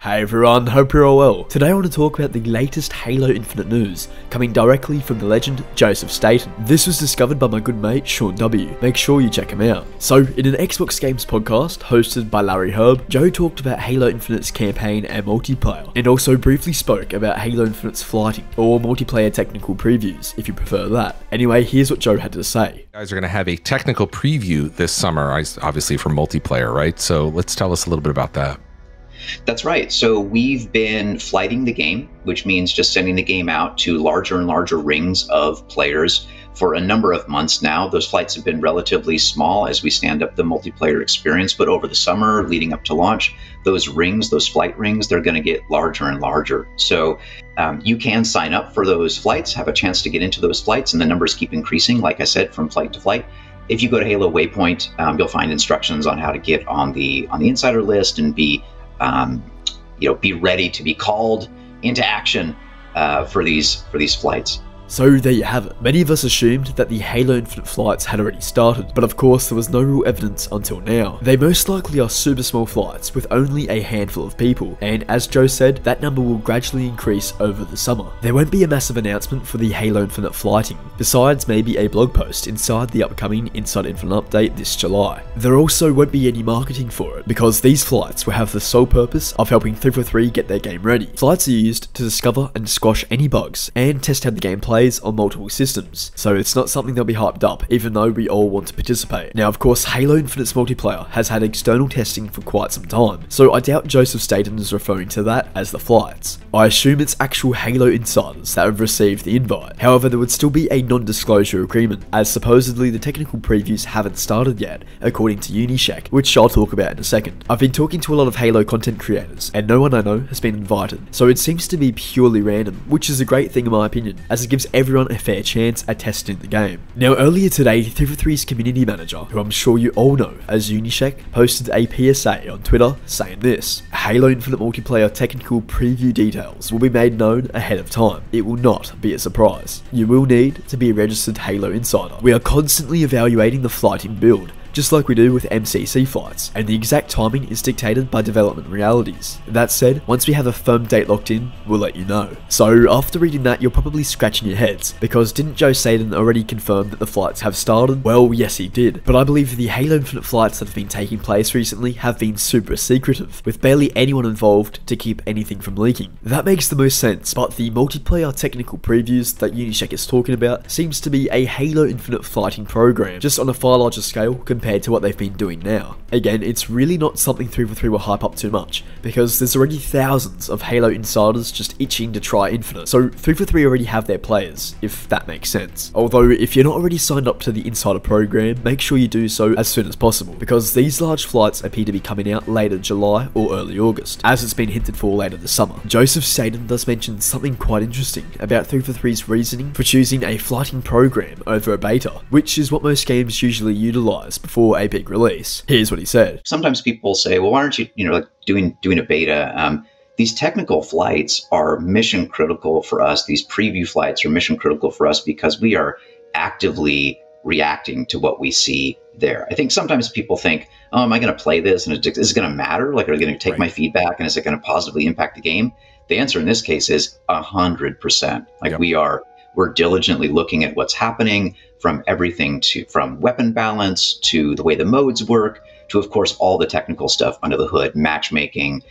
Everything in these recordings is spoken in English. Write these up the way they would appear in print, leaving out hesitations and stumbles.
Hey everyone, hope you're all well. Today I want to talk about the latest Halo Infinite news, coming directly from the legend Joseph Staten. This was discovered by my good mate Sean W. Make sure you check him out. So, in an Xbox Games podcast hosted by Larry Herb, Joe talked about Halo Infinite's campaign and multiplayer, and also briefly spoke about Halo Infinite's flighting, or multiplayer technical previews, if you prefer that. Anyway, here's what Joe had to say. You guys are going to have a technical preview this summer, obviously for multiplayer, right? So let's tell us a little bit about that. That's right. So we've been flighting the game, which means just sending the game out to larger and larger rings of players for a number of months now. Those flights have been relatively small as we stand up the multiplayer experience, but over the summer leading up to launch, those rings, those flight rings, they're going to get larger and larger. So you can sign up for those flights, have a chance to get into those flights, and the numbers keep increasing, like I said, from flight to flight. If you go to Halo Waypoint, you'll find instructions on how to get on the insider list and be ready to be called into action for these flights. So there you have it. Many of us assumed that the Halo Infinite flights had already started, but of course there was no real evidence until now. They most likely are super small flights with only a handful of people, and as Joe said, that number will gradually increase over the summer. There won't be a massive announcement for the Halo Infinite flighting, besides maybe a blog post inside the upcoming Inside Infinite update this July. There also won't be any marketing for it, because these flights will have the sole purpose of helping 343 get their game ready. Flights are used to discover and squash any bugs, and test how the game plays on multiple systems, so it's not something that'll be hyped up, even though we all want to participate. Now of course, Halo Infinite's multiplayer has had external testing for quite some time, so I doubt Joseph Staten is referring to that as the flights. I assume it's actual Halo insiders that have received the invite. However, there would still be a non-disclosure agreement, as supposedly the technical previews haven't started yet, according to Unishack, which I'll talk about in a second. I've been talking to a lot of Halo content creators, and no one I know has been invited, so it seems to be purely random, which is a great thing in my opinion, as it gives everyone a fair chance at testing the game. Now earlier today, 343's community manager, who I'm sure you all know as Unishack, posted a PSA on Twitter saying this: Halo Infinite multiplayer technical preview details will be made known ahead of time. It will not be a surprise. You will need to be a registered Halo insider. We are constantly evaluating the flighting build, just like we do with MCC flights, and the exact timing is dictated by development realities. That said, once we have a firm date locked in, we'll let you know. So after reading that, you're probably scratching your heads, because didn't Joe Staten already confirm that the flights have started? Well, yes he did, but I believe the Halo Infinite flights that have been taking place recently have been super secretive, with barely anyone involved to keep anything from leaking. That makes the most sense, but the multiplayer technical previews that Unishack is talking about seems to be a Halo Infinite flighting program, just on a far larger scale compared to what they've been doing now. Again, it's really not something 343 will hype up too much, because there's already thousands of Halo insiders just itching to try Infinite, so 343 already have their players, if that makes sense. Although, if you're not already signed up to the insider program, make sure you do so as soon as possible, because these large flights appear to be coming out later July or early August, as it's been hinted for later this summer. Joseph Staten does mention something quite interesting about 343's reasoning for choosing a flighting program over a beta, which is what most games usually utilize before a big release. Here's what he said. Sometimes people say, well, why aren't you, doing a beta? These technical flights are mission critical for us. These preview flights are mission critical for us because we are actively reacting to what we see there. I think sometimes people think, oh, am I going to play this and is it going to matter? Like, are they going to take my feedback and is it going to positively impact the game? The answer in this case is 100%. Like, yep. We're diligently looking at what's happening, from everything from weapon balance to the way the modes work to, of course, all the technical stuff under the hood, matchmaking,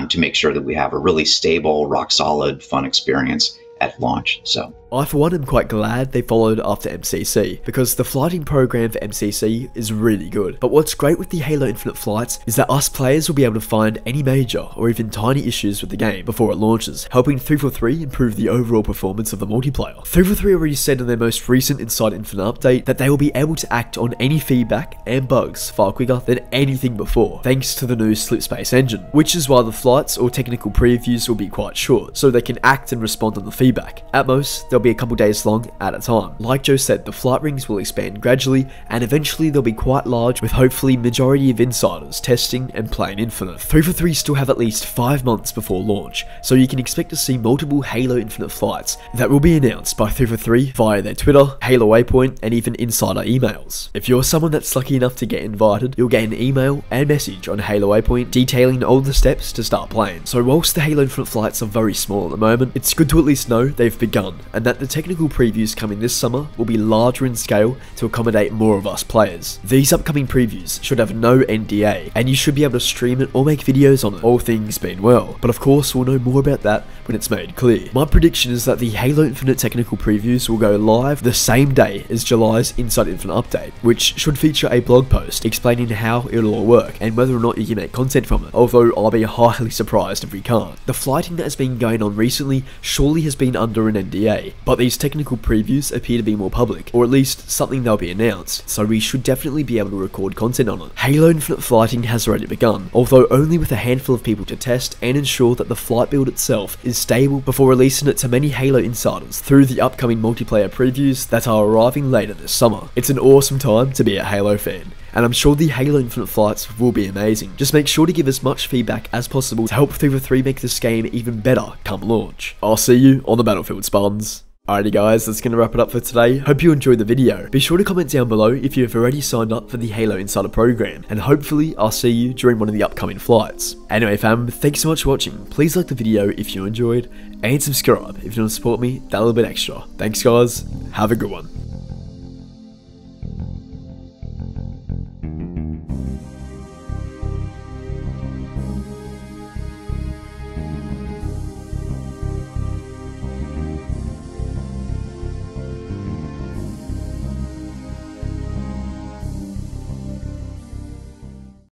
to make sure that we have a really stable, rock solid, fun experience at launch. So I for one am quite glad they followed after MCC, because the flighting program for MCC is really good. But what's great with the Halo Infinite flights is that us players will be able to find any major or even tiny issues with the game before it launches, helping 343 improve the overall performance of the multiplayer. 343 already said in their most recent Inside Infinite update that they will be able to act on any feedback and bugs far quicker than anything before, thanks to the new Slipspace engine, which is why the flights or technical previews will be quite short, so they can act and respond on the feedback. At most, they'll be a couple days long at a time. Like Joe said, the flight rings will expand gradually, and eventually they'll be quite large, with hopefully majority of insiders testing and playing Infinite. 343 still have at least 5 months before launch, so you can expect to see multiple Halo Infinite flights that will be announced by 343 via their Twitter, Halo Waypoint, and even insider emails. If you're someone that's lucky enough to get invited, you'll get an email and message on Halo Waypoint detailing all the steps to start playing. So whilst the Halo Infinite flights are very small at the moment, it's good to at least know they've begun, and that the technical previews coming this summer will be larger in scale to accommodate more of us players. These upcoming previews should have no NDA, and you should be able to stream it or make videos on it, all things being well. But of course, we'll know more about that when it's made clear. My prediction is that the Halo Infinite technical previews will go live the same day as July's Inside Infinite update, which should feature a blog post explaining how it'll all work and whether or not you can make content from it, although I'll be highly surprised if we can't. The flighting that has been going on recently surely has been under an NDA, but these technical previews appear to be more public, or at least something they'll be announced, so we should definitely be able to record content on it. Halo Infinite flighting has already begun, although only with a handful of people to test and ensure that the flight build itself is stable before releasing it to many Halo insiders through the upcoming multiplayer previews that are arriving later this summer. It's an awesome time to be a Halo fan, and I'm sure the Halo Infinite flights will be amazing. Just make sure to give as much feedback as possible to help 343 make this game even better come launch. I'll see you on the battlefield, Spartans. Alrighty guys, that's going to wrap it up for today. Hope you enjoyed the video. Be sure to comment down below if you have already signed up for the Halo Insider program, and hopefully I'll see you during one of the upcoming flights. Anyway fam, thanks so much for watching. Please like the video if you enjoyed, and subscribe if you want to support me that little bit extra. Thanks guys, have a good one.